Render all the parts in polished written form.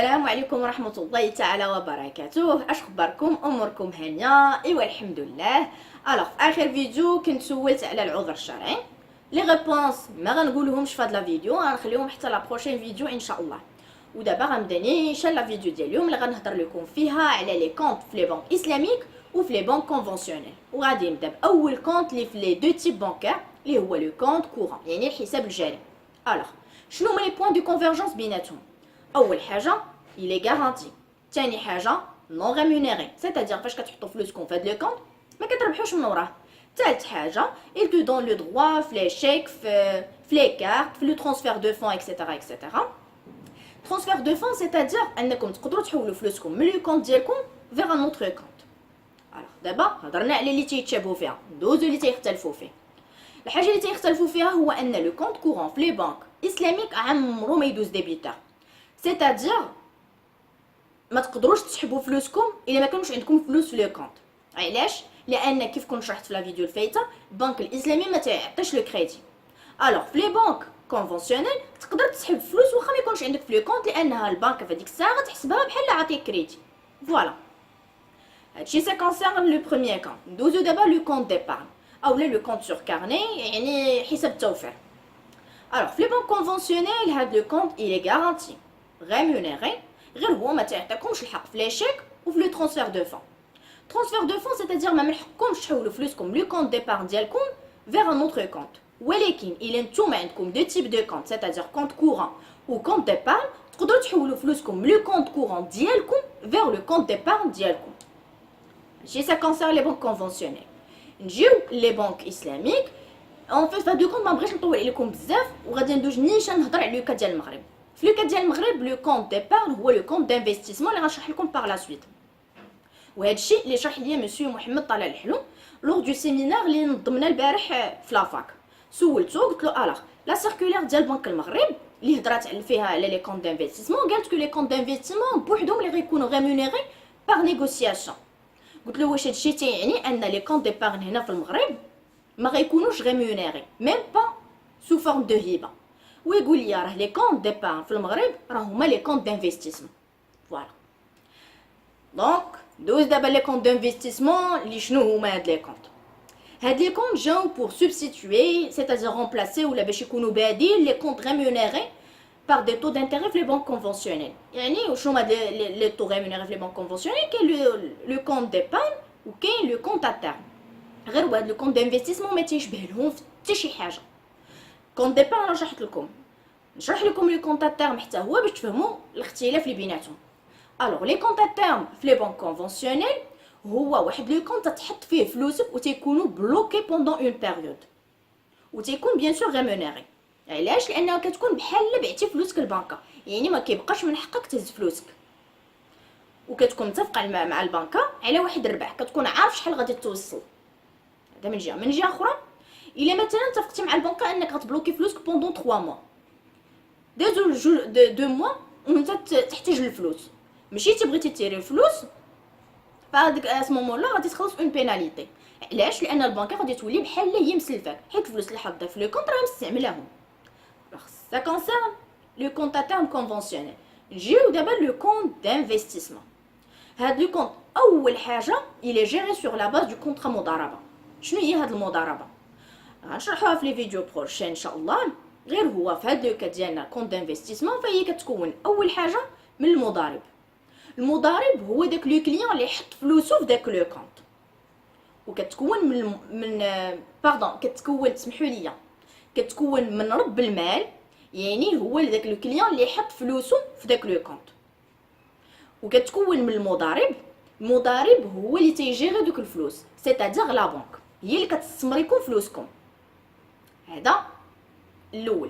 السلام عليكم ورحمة الله تعالى وبركاته. اش خباركم؟ اموركم هانية؟ ايوا الحمد لله. الوغ في اخر فيديو كنت سولت على العذر الشرعي. لي ريبونس ما غنقولهمش في هاد لا فيديو، غنخليهم حتى لا بروشين فيديو ان شاء الله. ودابا غنبدا نيشان لا فيديو ديال اليوم اللي غنهضر لكم فيها على لي كونط في لي بنك اسلاميك وفي لي بنك كونفونسيونيل. وغادي نبدا باول كونط اللي في لي دو تيب بانكير اللي هو لو كونط كورون، يعني الحساب الجاري. الوغ شنو هما لي بوين دو كونفيرجونس بيناتهم؟ اول حاجه il est garanti. ثاني حاجه non rémunéré، c'est-à-dire فاش كتحطوا فلوسكم في هاد لو كونط ما كتربحوش من وراه. ثالث حاجه il te donne le droit في لي شيك في لي كارت في لو ترانسفير دو فون اكسيتيرا اكسيتيرا. ترانسفير دو فون c'est-à-dire انكم تقدروا تحولوا فلوسكم من لو كونط ديالكم vers un autre compte. alors دابا هضرنا على اللي تيتشابهوا فيها، ندوزو اللي تيختلفوا فيه. الحاجه اللي تيختلفوا فيها هو ان لو كونط كورون في لي بانك اسلاميك عمرو ما يدوز ديبيتار، c'est-à-dire ما تقدروش تسحبوا فلوسكم الا ما كانوش عندكم فلوس في لو كونط. علاش؟ لان كيف كنت شرحت في لا فيديو الفايته البنك الاسلامي ما تيعطيش لو كريدي. الوغ في لي بنك كونفونسيونيل تقدر تسحب فلوس واخا ما يكونش عندك في لو كونط، لانها البنك في هذيك الساعه غتحسبها بحال عطيك كريدي. فوالا هادشي سا كونسيرن لو بروميير كونط. ندوزو دابا لو كونط ديبارن اولا لو كونط سور كارني، يعني حساب التوفير. الوغ في لي بنك كونفونسيونيل هاد لو كونط il est garanti rémunéré، غير هو ما تعطيكمش الحق في لي شيك وفي لو ترانسفير دو فون. ترانسفير دو فون c'est-à-dire ما منحقكمش تحولوا فلوسكم لو كونط ديبارن ديالكم vers un autre compte، ولكن الا نتوما عندكم دو تيب دو كونط c'est-à-dire كونط كورون و كونط ديبارن تقدروا تحولوا فلوسكم من لو كونط كورون ديالكم vers لو كونط ديبارن ديالكم. ماشي سا كونسير لي بنك كونفونسيونيل. نجيو لي بنك اسلاميك. اون فيت فهاد لو كونط ما بغيتش نطول عليكم بزاف وغادي ندوز نيشان نهضر على لو كا ديال المغرب. في لو كا ديال المغرب لو كونط ديبارن هو لو كونط دانفستيسمون اللي غنشرح لكم باغ لا سويت. وهذا الشيء اللي شرح ليا مسيو محمد طلال الحلو لور دو سيمينار اللي نظمنا البارح في لافاك. سولتو قلت له الوغ لا سيركولير ديال بنك المغرب اللي هضرات فيها على لي كونط دانفستيسمون، قالت كو لي كونط دانفستيسمون بوحدهم اللي غيكونوا ريمونيري باغ نيغوسياسيون. قلت له واش هادشي تيعني ان لي كونط ديبارن هنا في المغرب ما غيكونوش ريمونيري ميم با سو فورم دو هبه؟ ويقول لي راه لي كونط ديبارن في المغرب راه هما لي كونط دانفستيسمون. فوالا دونك دوز دابا لي كونط دانفستيسمون اللي شنو هما هاد لي كونط. هاد لي كونط جاو بور سوبستيتوي c'est-à-dire remplacer ولا باش يكونوا بديل لي كونط ريمونيري par des taux d'intérêt في لي بنك كونفونسيونيل. يعني وشنو هما لي taux ريمونيري في لي بنك كونفونسيونيل؟ كاين لو كونط ديبارن وكاين لو كونط ا تيرم. غير هاد لو كونط دانفستيسمون ما تيشبه لهم حتى شي حاجه. كونط ديبارن شرحت لكم، نشرح لكم لو كونط ا تيرم حتى هو باش تفهموا الاختلاف اللي بيناتهم. الوغ لي كونط ا تيرم في لي بنك كونفونسيونيل هو واحد لو كونط تحط فيه فلوسك وتيكونوا بلوكي بوندون اون بيريود وتيكون بيان سور ريمونيري. علاش؟ لانها كتكون بحال بعتي فلوسك البنكه، يعني ما كيبقاش من حقك تهز فلوسك، وكتكون متفقه مع البنكه على واحد الربح، كتكون عارف شحال غادي توصل. هذا من جهه. من جهه اخرى الا مثلا اتفقتي مع البنكه انك غتبلوكي فلوسك بوندون 3 موا، دازو 2 موا وانت تحتاج الفلوس، مشيتي بغيتي تيري الفلوس، فهاديك اسمومون لا غادي تخلص اون بيناليتي. علاش؟ لان البنكه غادي تولي بحال هي مسلفاك، حيت الفلوس اللي حاطه في لو كونط راه مستعملاهم. سا كونسيرن لو كونط ا تيرم كونفونسيونيل. نجيو دابا لو كونط دانفستيسمون. هاد لو كونط اول حاجه الي جيري سور لا باز دو كونطرا مضاربه. شنو هي هاد المضاربه؟ غنشرحوها في لي فيديو بروشين ان شاء الله. غير هو في هاد لو كا ديالنا كونط دانفستيسمون فهي كتكون اول حاجه من المضارب. المضارب هو داك لو كليون اللي يحط فلوسو في داك لو كونط، وكتكون من باردون كتكون تسمحوا لي كتكون من رب المال، يعني هو داك لو كليون اللي يحط فلوسو في داك لو كونط. وكتكون من المضارب. المضارب هو اللي تيجيري دوك الفلوس c'est-à-dire لا بنك هي اللي كتستمريكم فلوسكم. هذا الاول.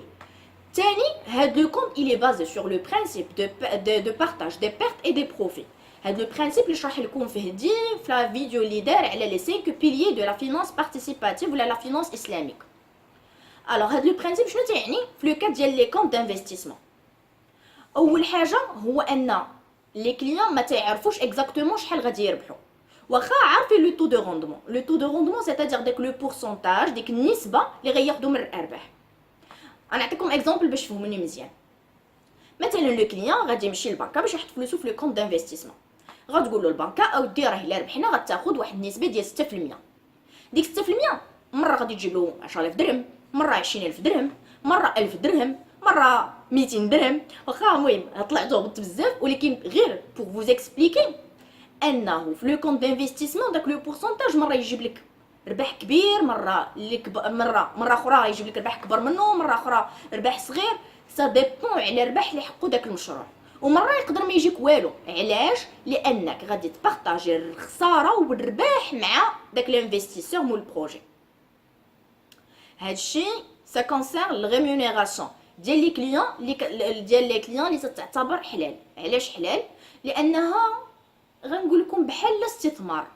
ثاني هاد لو كونط il est basé sur le principe de partage des pertes et des profits. هاد لو برينسيپ اللي شرح لكم فيه دي في لا فيديو اللي دار على لي 5 بيليي دو لا فينانس بارتيسيباتيف ولا لا فينانس اسلاميك. الوغ هاد لو برينسيپ شنو تيعني في لو كاد ديال لي كونط دانفستيسمون؟ اول حاجه هو ان لي كليون ما تعرفوش اكزاكتومون شحال غادي يربحوا، واخا عارفين لو تو دو روندمون. لو تو دو روندمون c'est-à-dire داك لو بورسونتاج، ديك النسبه اللي غياخذوا من الارباح. غنعطيكم اكزامبل باش تفهموني مزيان. مثلا لو كليان غادي يمشي للبنكه باش يحط فلوسو في لو كونط دانفستيسمون، غتقول له البنكه اودي راه الا ربحنا غتاخذ واحد النسبه ديال 6%. ديك 6% مره غادي تجيب له 10000 درهم، مره 20000 درهم، مره 1000 درهم، مره 200 درهم. واخا المهم طلعت هبطت بزاف، ولكن غير بور فوز اكسبليكي انه في لو كونط دانفستيسمون داك لو بورسونتاج مره يجيب لك ربح كبير، مره اخرى يجيب لك ربح كبر منه، مره اخرى ربح صغير. سا ديبون على الربح اللي حقو داك المشروع. ومره يقدر ما يجيك والو. علاش؟ لانك غادي تبارطاجي الخساره والربح مع داك الانفستيسور مول البروجي. هادشي سا كونسيرن الريمونيراسيون ديال لي كليون اللي تعتبر حلال. علاش حلال؟ لانها غنقول لكم بحال الاستثمار،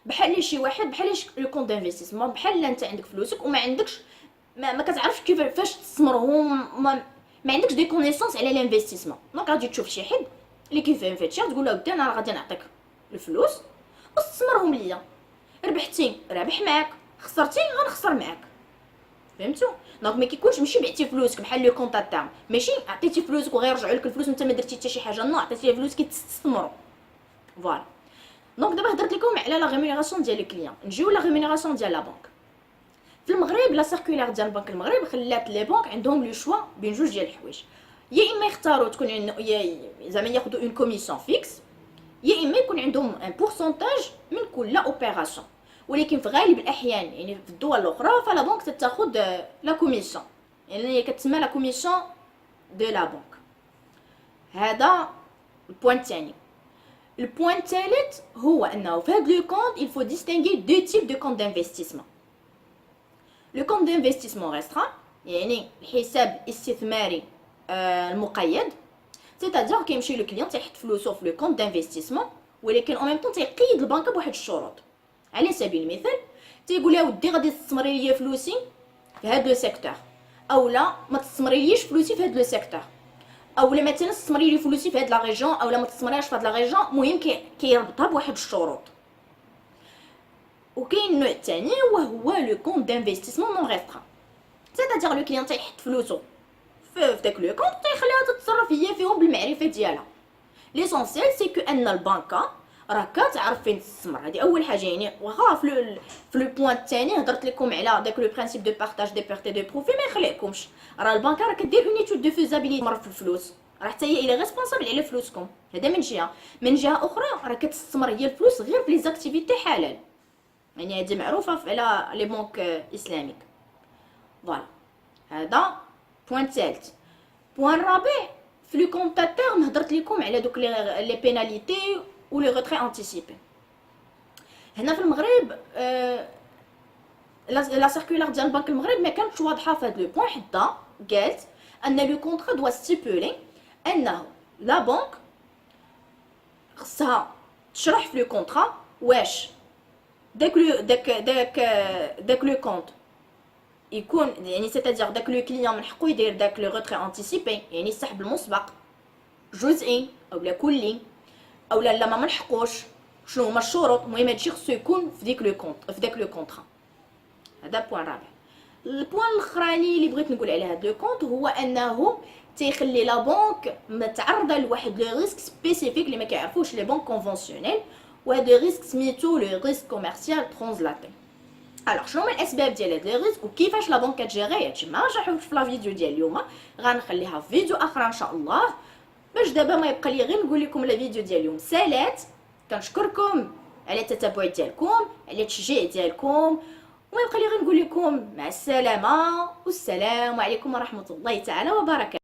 بحال شي واحد، بحال لو كونط دانفستيسمون، بحال انت عندك فلوسك وما عندكش ما كتعرفش كيف فاش تستثمرهم، ما عندكش دي كونيسونس على الانفستيسمون. دونك غادي تشوف شي حد اللي كيفهم في هادشي تقول له ودي انا غادي نعطيك الفلوس واستثمرهم ليا، ربحتي رابح معاك، خسرتي غنخسر معاك. فهمتوا؟ دونك ما كيكونش ماشي بعتي فلوسك بحال لو كونط تاعهم، ماشي عطيتي فلوسك وغيرجعوا لك الفلوس وانت ما درتي حتى شي حاجه، نو عطيتي فلوس كتستثمروا. فوالا. دونك دابا هضرت لكم على لا ريمونيراسيون ديال الكليون، نجيو لا ريمونيراسيون ديال لا بنك. في المغرب لا سيركولير ديال بنك المغرب خلات لي بنك عندهم لو شوا بين جوج ديال الحوايج، يا اما يختاروا تكون زعما ياخذوا اون كوميسيون فيكس، يا اما يكون عندهم ان بورسونتاج من كل اوبيراسيون. ولكن في غالب الاحيان يعني في الدول الاخرى فلا بنك تاخذ لا كوميسيون، يعني هي كتسمى لا كوميسيون دو لا بنك. هذا البوان الثاني. البوان الثالث هو انه في هذا لو كونط il faut distinguer deux types de comptes d'investissement. لو كونط دانفستيسمون ريستران يعني الحساب الاستثماري المقيد، سيتادير كيمشي لو كليون تيحط فلوسو في لو كونط دانفستيسمون، ولكن او ميم طون تيقيد البنكه بواحد الشروط. على سبيل المثال تيقول لها ودي غادي تستثمري ليا فلوسي في هذا لو سيكتور، او لا ما تستثمريليش فلوسي في هذا لو سيكتور، او لا مثلا تستثمري لي فلوسي في هذه لا ريجون، او لا ما تستثمريهاش في هذه لا ريجون. المهم كيربطها بواحد الشروط. وكاين النوع الثاني وهو لو كونط دانفستيسمون نون ريستران، سيتادير لو كليون تيحط فلوسو في داك لو كونط تيخليها تتصرف هي فيهم بالمعرفه ديالها. ليسونسيال سي كو ان البنكه راه كتعرف فين تستثمر. هذه اول حاجه. يعني واخا في لو بوين الثاني هضرت لكم على داك لو برينسيپ دو بارطاج دي بيرت دو بروفي، ما يخليكمش راه البنكه راه كدير اون ايتود دو فيزابيليتي في الفلوس، راه حتى هي الى ريسبونسابل على فلوسكم. هذا من جهه. من جهه اخرى راه كتستثمر هي الفلوس غير في لي زاكتيفيتي حلال، يعني هذه معروفه على لي بنك اسلاميك. فوالا. هذا بوين ثالث. بوين رابع في لو كونط تاع تيرم هضرت لكم على دوك لي بيناليتي و لي روتري انتيسيبي. هنا في المغرب لا سيركولار ديال البنك المغرب ما كانتش واضحه في هذا لو بوين، حتى قالت ان لو كونطرا دوا ستيبولي انه لا بنك خصها تشرح في لو كونطرا واش داك لو كونط يكون يعني سيتادير داك لو كليون من حقو يدير داك لو روتري انتيسيبي، يعني السحب المسبق جزئي او لا كلي، او لا ما منحقوش، شنو هما الشروط. المهم هادشي خصو يكون في ديك لو كونط في داك لو كونطرا. هذا بوين رابع. البوين الاخراني اللي بغيت نقول على هذا لو كونط هو انه تيخلي لا بنك متعرضه لواحد لو ريسك سبيسيفيك اللي ما كيعرفوش لي بنك كونفونسيونيل، وهذا ريسك سميتو لو ريسك كوميرسيال ترانزلاتي. الوغ شنو هما الاسباب ديال هذا لي ريسك وكيفاش لا بنك كتجيري هادشي ما شرحوش في لا فيديو ديال اليوم، غنخليها في فيديو اخر ان شاء الله، باش دابا ما يبقى لي غير نقول لكم لا فيديو ديال اليوم سالات. كنشكركم على التتبع ديالكم، على التشجيع ديالكم، وما يبقى لي غير نقول لكم مع السلامه والسلام عليكم ورحمه الله تعالى وبركاته.